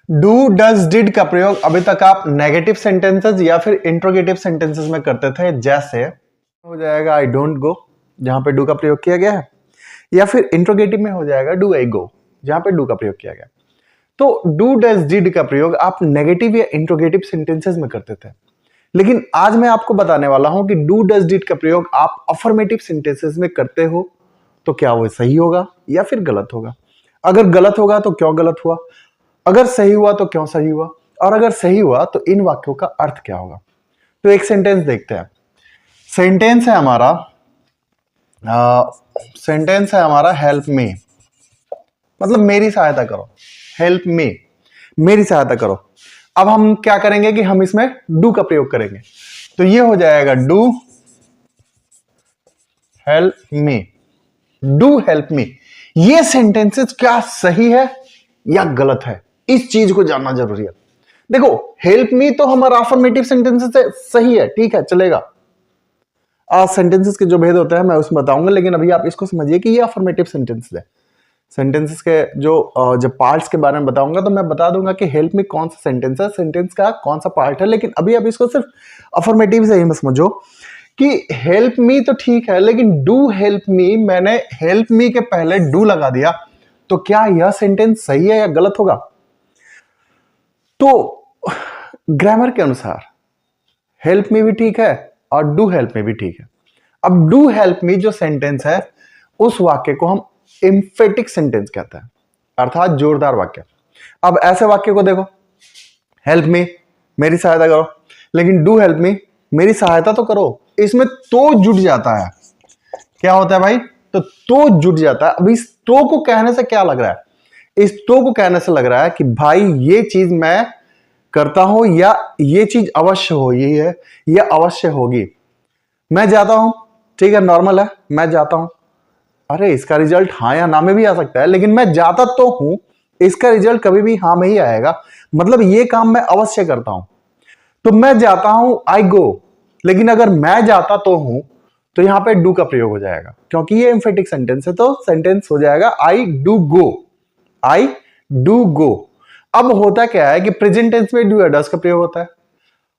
Do does did का प्रयोग अभी तक आप नेगेटिव सेंटेंसेस या फिर इंट्रोगेटिव सेंटेंसेस में करते थे, जैसे हो जाएगा आई डोंट गो जहां पे डू का प्रयोग किया गया है, या फिर इंट्रोगेटिव में हो जाएगा डू आई गो जहां पे डू का प्रयोग किया गया। तो डू डज डिड का प्रयोग आप नेगेटिव या इंट्रोगेटिव सेंटेंसेस में करते थे, लेकिन आज मैं आपको बताने वाला हूं कि डू डज डिड का प्रयोग आप अफर्मेटिव सेंटेंसेस में करते हो, तो क्या वो सही होगा या फिर गलत होगा। अगर गलत होगा तो क्यों गलत हुआ, अगर सही हुआ तो क्यों सही हुआ, और अगर सही हुआ तो इन वाक्यों का अर्थ क्या होगा। तो एक सेंटेंस देखते हैं। सेंटेंस है हमारा हेल्प मी, मतलब मेरी सहायता करो। हेल्प मी, मेरी सहायता करो। अब हम क्या करेंगे कि हम इसमें डू का प्रयोग करेंगे, तो ये हो जाएगा do help me, do help me. ये सेंटेंसेस क्या सही है या गलत है, इस चीज को जानना जरूरी है। देखो हेल्प मी तो हमारा अफर्मेटिव सेंटेंसेस है, सही है, ठीक है, चलेगा। सेंटेंसेस के जो भेद होते हैं मैं उसमें बताऊंगा, लेकिन अभी आप इसको समझिए कि ये अफर्मेटिव सेंटेंसेस है। सेंटेंसेस के जो पार्ट्स के बारे में बताऊंगा तो मैं बता दूंगा कि हेल्प मी कौन सा सेंटेंस है, सेंटेंस का कौन सा पार्ट है, लेकिन अभी आप इसको सिर्फ अफर्मेटिव से ही मत समझो कि हेल्प मी तो ठीक है, लेकिन डू हेल्प मी, मैंने हेल्प मी के पहले डू लगा दिया, तो क्या यह सेंटेंस सही है या गलत होगा। तो ग्रामर के अनुसार हेल्प मी भी ठीक है और डू हेल्प मी भी ठीक है। अब डू हेल्प मी जो सेंटेंस है, उस वाक्य को हम एम्फेटिक सेंटेंस कहते हैं, अर्थात जोरदार वाक्य। अब ऐसे वाक्य को देखो, हेल्प मी मेरी सहायता करो, लेकिन डू हेल्प मी मेरी सहायता तो करो, इसमें तो जुट जाता है। क्या होता है भाई, तो जुट जाता है। अब इस तो को कहने से क्या लग रहा है, इस तो को कहने से लग रहा है कि भाई ये चीज मैं करता हूं या ये चीज अवश्य हो, यही है, यह अवश्य होगी। मैं जाता हूं, ठीक है, नॉर्मल है, मैं जाता हूं। अरे इसका रिजल्ट हाँ या ना में भी आ सकता है, लेकिन मैं जाता तो हूं, इसका रिजल्ट कभी भी हाँ में ही आएगा, मतलब ये काम मैं अवश्य करता हूं। तो मैं जाता हूं, आई गो, लेकिन अगर मैं जाता तो हूं, तो यहां पे डू का प्रयोग हो जाएगा, क्योंकि ये एम्फेटिक सेंटेंस है, तो सेंटेंस हो जाएगा I do go, I do go. अब होता क्या है कि प्रेजेंट टेंस में डू या डज का प्रयोग होता है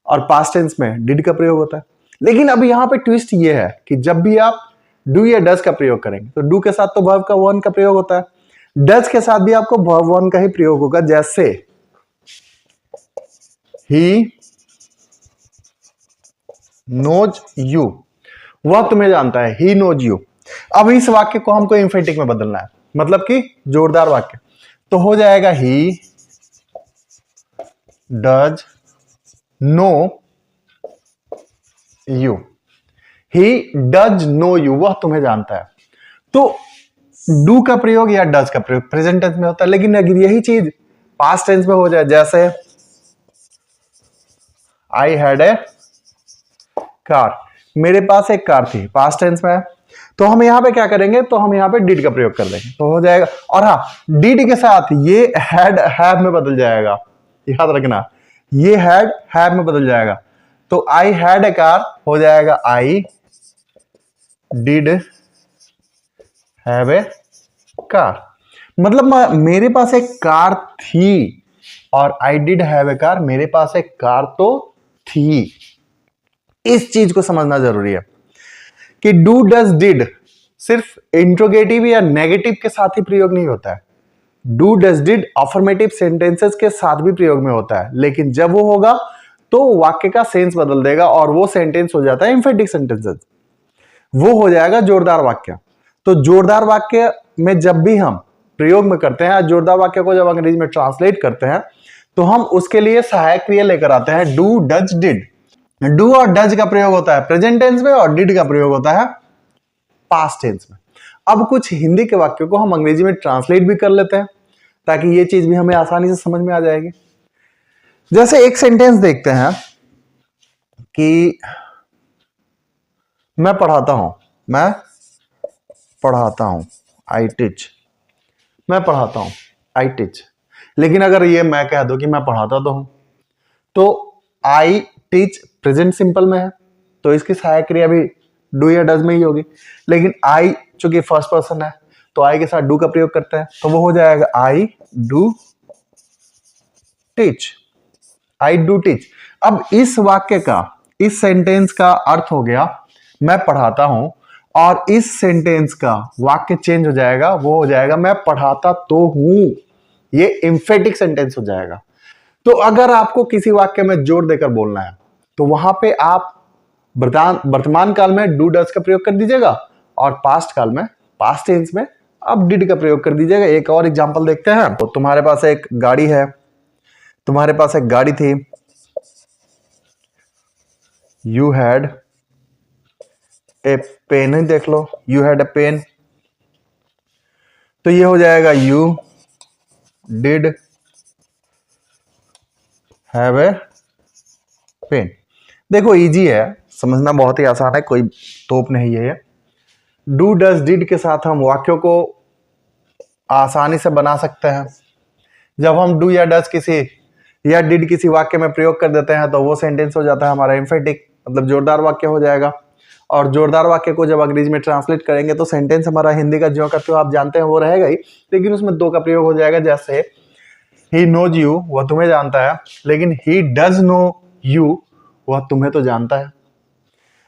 और पास्ट टेंस में डिड का प्रयोग होता है। लेकिन अब यहां पे ट्विस्ट ये है कि जब भी आप डू या डज का प्रयोग करेंगे, तो डू के साथ तो वर्ब का वन का प्रयोग होता है, डज के साथ भी आपको वर्ब वन का ही प्रयोग होगा। जैसे ही नोज यू, वह तुम्हें जानता है, ही नोज यू। अब इस वाक्य को हमको एम्फेटिक में बदलना है, मतलब कि जोरदार वाक्य, तो हो जाएगा he does know you, he does know you, वह तुम्हें जानता है। तो डू का प्रयोग या डज का प्रयोग प्रेजेंट टेंस में होता है, लेकिन अगर यही चीज पास्ट टेंस में हो जाए, जैसे आई हैड ए कार, मेरे पास एक कार थी, पास्ट टेंस में है, तो हम यहां पे क्या करेंगे, तो हम यहां पे डिड का प्रयोग कर देंगे, तो हो जाएगा। और हाँ, डिड के साथ ये हैड हैव में बदल जाएगा, याद रखना, ये हैड हैव में बदल जाएगा। तो आई हैड ए कार हो जाएगा I did have A car, मतलब मेरे पास एक कार थी, और I did have A car, मेरे पास एक कार तो थी। इस चीज को समझना जरूरी है कि डू डज डिड सिर्फ इंट्रोगेटिव या नेगेटिव के साथ ही प्रयोग नहीं होता है, do does did affirmative sentences के साथ भी प्रयोग में होता है, लेकिन जब वो होगा तो वाक्य का सेंस बदल देगा और वो सेंटेंस हो जाता है एम्फेटिक सेंटेंसेस, वो हो जाएगा जोरदार वाक्य। तो जोरदार वाक्य में जब भी हम प्रयोग में करते हैं, जोरदार वाक्य को जब अंग्रेजी में ट्रांसलेट करते हैं, तो हम उसके लिए सहायक क्रिया लेकर आते हैं डू डज डिड। डू और डज का प्रयोग होता है प्रेजेंट टेंस में और डिड का प्रयोग होता है पास्ट टेंस में। अब कुछ हिंदी के वाक्यों को हम अंग्रेजी में ट्रांसलेट भी कर लेते हैं, ताकि ये चीज भी हमें आसानी से समझ में आ जाएगी। जैसे एक सेंटेंस देखते हैं कि मैं पढ़ाता हूं, आई टीच, मैं पढ़ाता हूं, आई टीच। लेकिन अगर ये मैं कह दूं कि मैं पढ़ाता तो हूं, तो आई टीच प्रेजेंट सिंपल में है, तो इसकी सहायक क्रिया भी डू या डज में ही होगी। लेकिन आई चूंकि फर्स्ट पर्सन है, तो आई के साथ डू का प्रयोग करते हैं, तो वो हो जाएगा I do teach, I do teach. अब इस वाक्य का, इस सेंटेंस का अर्थ हो गया मैं पढ़ाता हूं, और इस सेंटेंस का वाक्य चेंज हो जाएगा, वो हो जाएगा मैं पढ़ाता तो हूं। ये एम्फेटिक सेंटेंस हो जाएगा। तो अगर आपको किसी वाक्य में जोर देकर बोलना है तो वहां पे आप वर्तमान काल में डू डज का प्रयोग कर दीजिएगा, और पास्ट काल में, पास्ट टेंस में आप डिड का प्रयोग कर दीजिएगा। एक और एग्जांपल देखते हैं। तो तुम्हारे पास एक गाड़ी है, तुम्हारे पास एक गाड़ी थी, यू हैड ए पेन, ही देख लो, यू हैड ए पेन, तो ये हो जाएगा you did have a pen. देखो इजी है, समझना बहुत ही आसान है, कोई तोप नहीं है ये। डू डज डिड के साथ हम वाक्यों को आसानी से बना सकते हैं। जब हम डू या डज किसी या डिड किसी वाक्य में प्रयोग कर देते हैं तो वो सेंटेंस हो जाता है हमारा एम्फेटिक, मतलब जोरदार वाक्य हो जाएगा। और जोरदार वाक्य को जब अंग्रेजी में ट्रांसलेट करेंगे तो सेंटेंस हमारा हिंदी का ज्यों का त्यों आप जानते हैं वो रहेगा ही, लेकिन उसमें दो का प्रयोग हो जाएगा। जैसे ही नोज यू, वह तुम्हें जानता है, लेकिन ही डज नो यू, वह तुम्हें तो जानता है।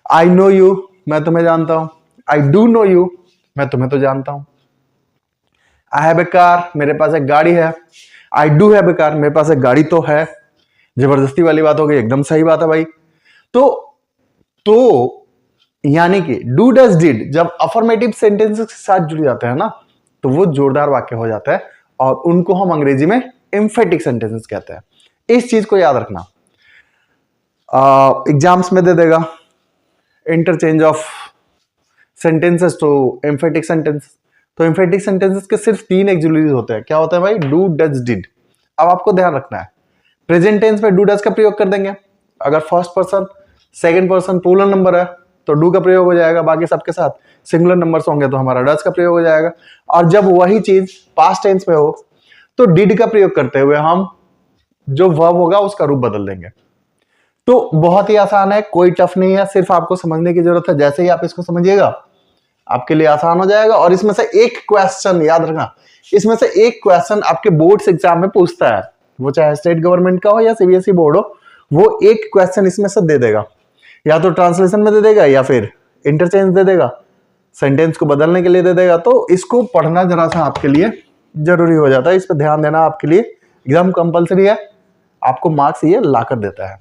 आई नो यू, मैं तुम्हें जानता हूं। आई डू नो यू, मैं तुम्हें तो जानता हूं। आई हैव ए कार, मेरे पास एक गाड़ी है। I do have a car, मेरे पास एक गाड़ी तो है। जबरदस्ती वाली बात हो गई, एकदम सही बात है भाई। तो यानी कि डू डज डिड जब अफर्मेटिव सेंटेंसेस के साथ जुड़ जाते हैं ना, तो वो जोरदार वाक्य हो जाता है, और उनको हम अंग्रेजी में एम्फेटिक सेंटेंसेस कहते हैं। इस चीज को याद रखना, एग्जाम्स में दे देगा interchange of sentences to emphatic sentence. तो एम्फेटिक सेंटेंसेस के सिर्फ 3 एक्सुलरीज होते हैं। क्या होता है भाई? Do does did. अब आपको ध्यान रखना है, प्रेजेंट टेंस में डू डज का प्रयोग कर देंगे। अगर first person, second person plural number है तो डू का प्रयोग हो जाएगा, बाकी सबके साथ सिंगुलर नंबर्स होंगे तो हमारा डज का प्रयोग हो जाएगा। और जब वही चीज पास्ट टेंस में हो तो डिड का प्रयोग करते हुए हम जो वर्ब होगा उसका रूप बदल देंगे। तो बहुत ही आसान है, कोई टफ नहीं है, सिर्फ आपको समझने की जरूरत है। जैसे ही आप इसको समझिएगा आपके लिए आसान हो जाएगा। और इसमें से एक क्वेश्चन याद रखना, इसमें से एक क्वेश्चन आपके बोर्ड्स एग्जाम में पूछता है, वो चाहे स्टेट गवर्नमेंट का हो या सीबीएसई बोर्ड हो, वो एक क्वेश्चन इसमें से दे देगा। या तो ट्रांसलेशन में दे देगा या फिर इंटरचेंज दे देगा, सेंटेंस को बदलने के लिए दे देगा। तो इसको पढ़ना जरा सा आपके लिए जरूरी हो जाता है, इस पर ध्यान देना आपके लिए एकदम कंपलसरी है, आपको मार्क्स ये ला कर देता है।